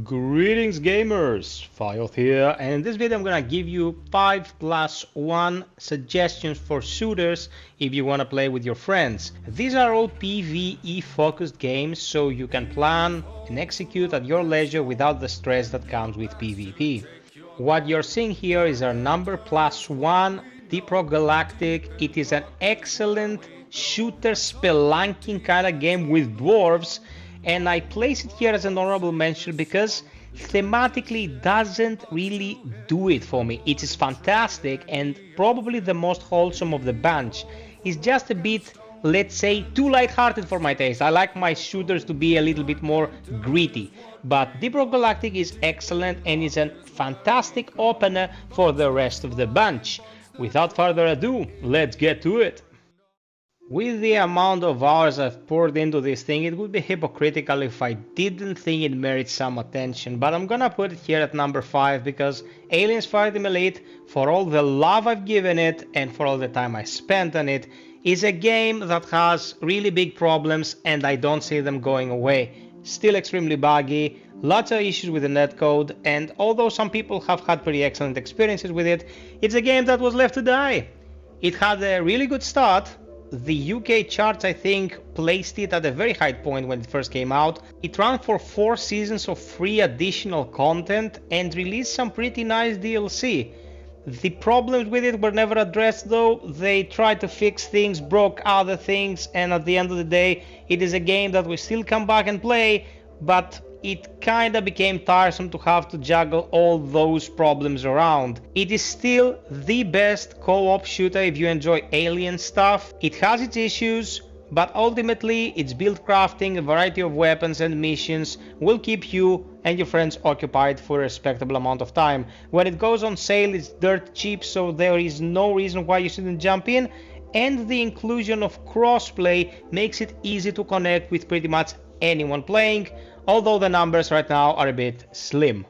Greetings gamers, FiOth here, and in this video I'm gonna give you 5+1 suggestions for shooters if you wanna play with your friends. These are all PvE focused games, so you can plan and execute at your leisure without the stress that comes with PvP. What you're seeing here is our number +1 Deep Rock Galactic. It is an excellent shooter spelunking kind of game with dwarves, and I place it here as an honorable mention because thematically it doesn't really do it for me. It is fantastic and probably the most wholesome of the bunch. It's just a bit, let's say, too lighthearted for my taste. I like my shooters to be a little bit more gritty. But Deep Rock Galactic is excellent and is a fantastic opener for the rest of the bunch. Without further ado, let's get to it. With the amount of hours I've poured into this thing, it would be hypocritical if I didn't think it merits some attention, but I'm gonna put it here at number 5 because Aliens Fireteam Elite, for all the love I've given it and for all the time I spent on it, is a game that has really big problems and I don't see them going away. Still extremely buggy, lots of issues with the netcode, and although some people have had pretty excellent experiences with it, it's a game that was left to die. It had a really good start. The UK charts, I think, placed it at a very high point when it first came out. It ran for 4 seasons of free additional content and released some pretty nice DLC. The problems with it were never addressed though. They tried to fix things, broke other things, and at the end of the day, it is a game that we still come back and play, but it kinda became tiresome to have to juggle all those problems around. It is still the best co-op shooter if you enjoy alien stuff. It has its issues, but ultimately its build crafting, a variety of weapons and missions will keep you and your friends occupied for a respectable amount of time. When it goes on sale, it's dirt cheap, so there is no reason why you shouldn't jump in, and the inclusion of crossplay makes it easy to connect with pretty much anyone playing, although the numbers right now are a bit slim.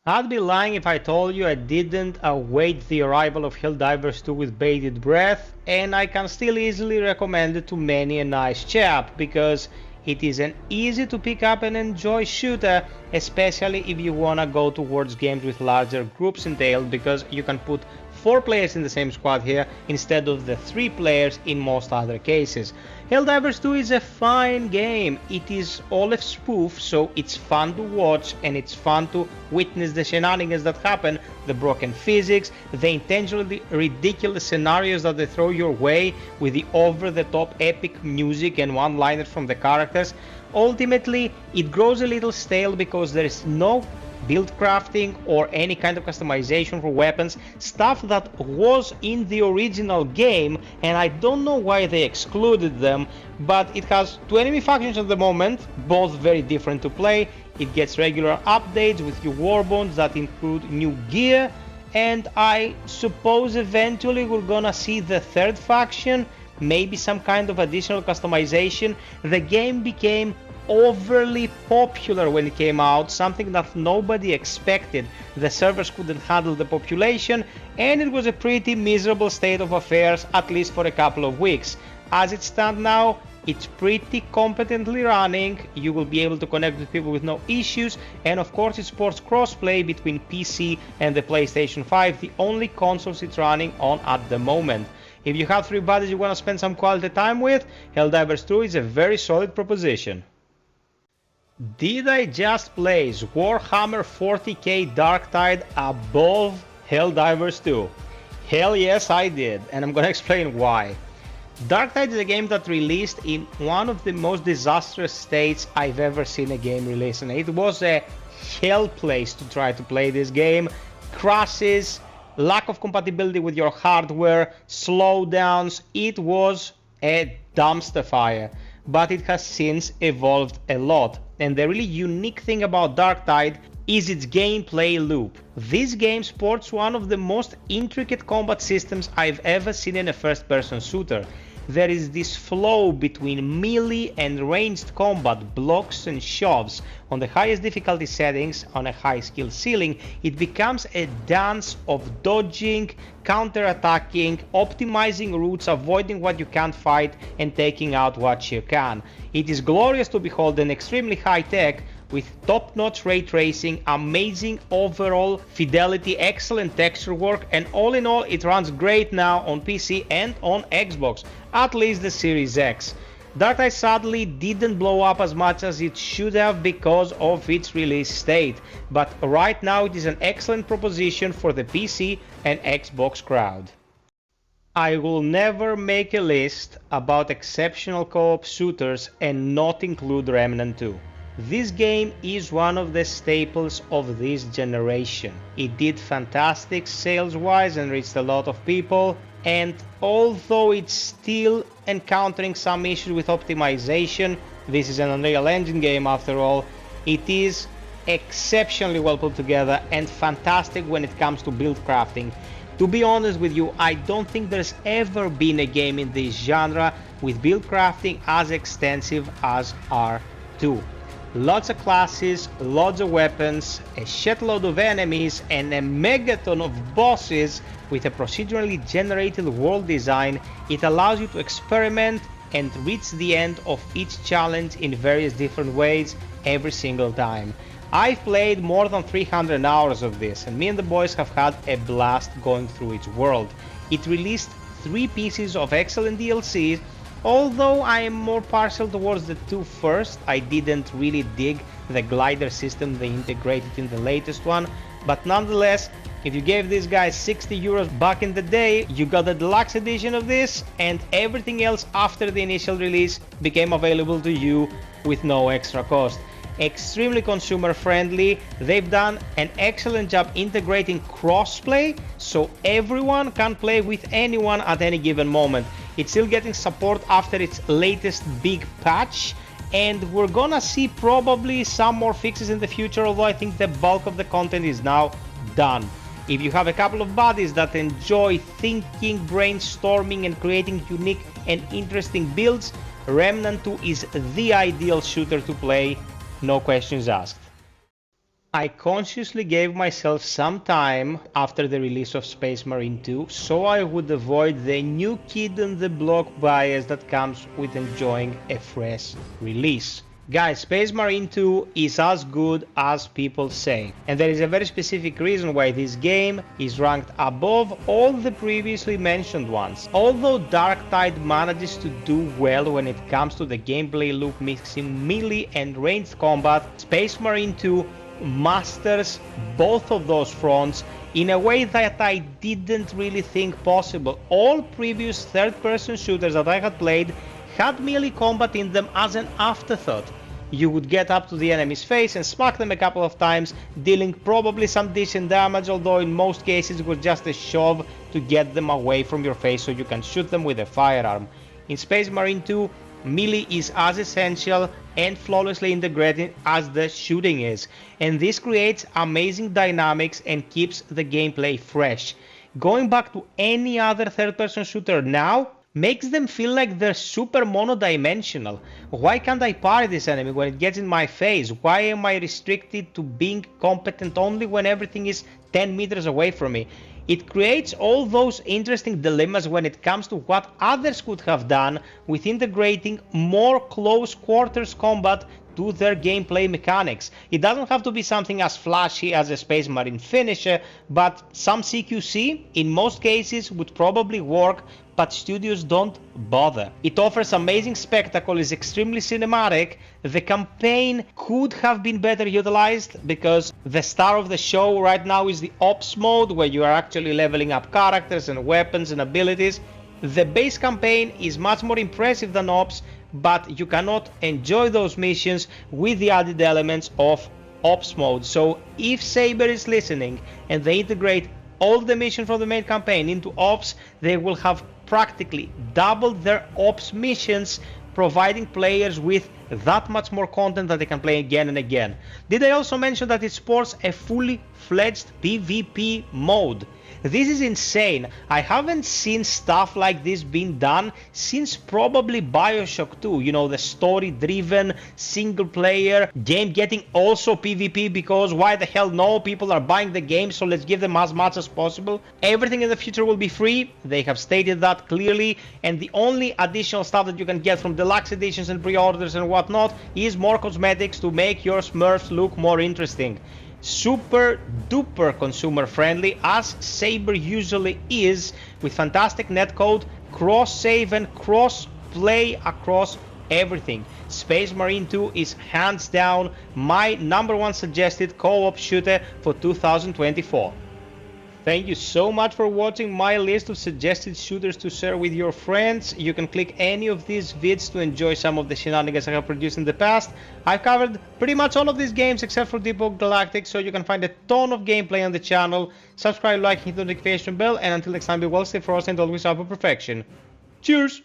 I'd be lying if I told you I didn't await the arrival of Helldivers 2 with bated breath, and I can still easily recommend it to many a nice chap, because it is an easy to pick up and enjoy shooter, especially if you wanna go towards games with larger groups entailed, because you can put 4 players in the same squad here instead of the 3 players in most other cases. Helldivers 2 is a fine game. It is all a spoof, so it's fun to watch and it's fun to witness the shenanigans that happen, the broken physics, the intentionally ridiculous scenarios that they throw your way with the over-the-top epic music and one-liners from the characters. Ultimately, it grows a little stale because there is no build crafting or any kind of customization for weapons, stuff that was in the original game, and I don't know why they excluded them, but it has 2 enemy factions at the moment, both very different to play. It gets regular updates with new warbones that include new gear, and I suppose eventually we're gonna see the 3rd faction, maybe some kind of additional customization. The game became overly popular when it came out, something that nobody expected. The servers couldn't handle the population, and it was a pretty miserable state of affairs, at least for a couple of weeks. As it stands now, it's pretty competently running. You will be able to connect with people with no issues, and of course it supports crossplay between PC and the PlayStation 5, the only consoles it's running on at the moment. If you have 3 buddies you want to spend some quality time with, Helldivers 2 is a very solid proposition. Did I just place Warhammer 40k Darktide above Helldivers 2? Hell yes I did, and I'm gonna explain why. Darktide is a game that released in one of the most disastrous states I've ever seen a game release, and it was a hell place to try to play this game. Crashes, lack of compatibility with your hardware, slowdowns, it was a dumpster fire. But it has since evolved a lot, and the really unique thing about Darktide is its gameplay loop. This game sports one of the most intricate combat systems I've ever seen in a first-person shooter. There is this flow between melee and ranged combat, blocks and shoves. On the highest difficulty settings, on a high skill ceiling, it becomes a dance of dodging, counter-attacking, optimizing routes, avoiding what you can't fight, and taking out what you can. It is glorious to behold and extremely high-tech, with top-notch ray tracing, amazing overall fidelity, excellent texture work, and all in all it runs great now on PC and on Xbox, at least the Series X. Darktide sadly didn't blow up as much as it should have because of its release date, but right now it is an excellent proposition for the PC and Xbox crowd. I will never make a list about exceptional co-op shooters and not include Remnant II. This game is one of the staples of this generation. It did fantastic sales-wise and reached a lot of people, and although it's still encountering some issues with optimization, this is an Unreal Engine game after all, it is exceptionally well put together and fantastic when it comes to build crafting. To be honest with you, I don't think there's ever been a game in this genre with build crafting as extensive as R2. Lots of classes, lots of weapons, a shitload of enemies, and a megaton of bosses with a procedurally generated world design. It allows you to experiment and reach the end of each challenge in various different ways every single time. I've played more than 300 hours of this, and me and the boys have had a blast going through its world. It released 3 pieces of excellent DLCs, although I am more partial towards the 2 first. I didn't really dig the glider system they integrated in the latest one, but nonetheless, if you gave these guys 60 euros back in the day, you got the deluxe edition of this, and everything else after the initial release became available to you with no extra cost. Extremely consumer friendly. They've done an excellent job integrating crossplay, so everyone can play with anyone at any given moment. It's still getting support after its latest big patch, and we're gonna see probably some more fixes in the future, although I think the bulk of the content is now done. If you have a couple of buddies that enjoy thinking, brainstorming, and creating unique and interesting builds, Remnant II is the ideal shooter to play. No questions asked. I consciously gave myself some time after the release of Space Marine 2 so I would avoid the new kid on the block bias that comes with enjoying a fresh release. Guys, Space Marine 2 is as good as people say, and there is a very specific reason why this game is ranked above all the previously mentioned ones. Although Darktide manages to do well when it comes to the gameplay loop mixing melee and ranged combat, Space Marine 2 masters both of those fronts in a way that I didn't really think possible. All previous third-person shooters that I had played had melee combat in them as an afterthought. You would get up to the enemy's face and smack them a couple of times, dealing probably some decent damage, although in most cases it was just a shove to get them away from your face so you can shoot them with a firearm. In Space Marine 2, melee is as essential and flawlessly integrated as the shooting is, and this creates amazing dynamics and keeps the gameplay fresh. Going back to any other third-person shooter now makes them feel like they're super monodimensional. Why can't I parry this enemy when it gets in my face? Why am I restricted to being competent only when everything is 10 meters away from me? It creates all those interesting dilemmas when it comes to what others could have done with integrating more close quarters combat to their gameplay mechanics. It doesn't have to be something as flashy as a Space Marine finisher, but some CQC in most cases would probably work, but studios don't bother. It offers amazing spectacle, is extremely cinematic. The campaign could have been better utilized because the star of the show right now is the Ops mode, where you are actually leveling up characters and weapons and abilities. The base campaign is much more impressive than Ops, but you cannot enjoy those missions with the added elements of Ops mode. So if Saber is listening and they integrate all the missions from the main campaign into Ops, they will have practically doubled their Ops missions, providing players with that much more content that they can play again and again. Did I also mention that it sports a fully full-fledged PvP mode. This is insane. I haven't seen stuff like this being done since probably BioShock 2, you know, the story-driven single-player game getting also PvP, because why the hell no, people are buying the game, so let's give them as much as possible. Everything in the future will be free, they have stated that clearly, and the only additional stuff that you can get from deluxe editions and pre-orders and whatnot is more cosmetics to make your Smurfs look more interesting. Super duper consumer friendly, as Saber usually is, with fantastic netcode, cross save and cross play across everything. Space Marine 2 is hands down my #1 suggested co-op shooter for 2024. Thank you so much for watching my list of suggested shooters to share with your friends. You can click any of these vids to enjoy some of the shenanigans I have produced in the past. I've covered pretty much all of these games except for Deep Oak Galactic, so you can find a ton of gameplay on the channel. Subscribe, like, hit the notification bell, and until next time, be well, stay frosty, and always up for perfection. Cheers!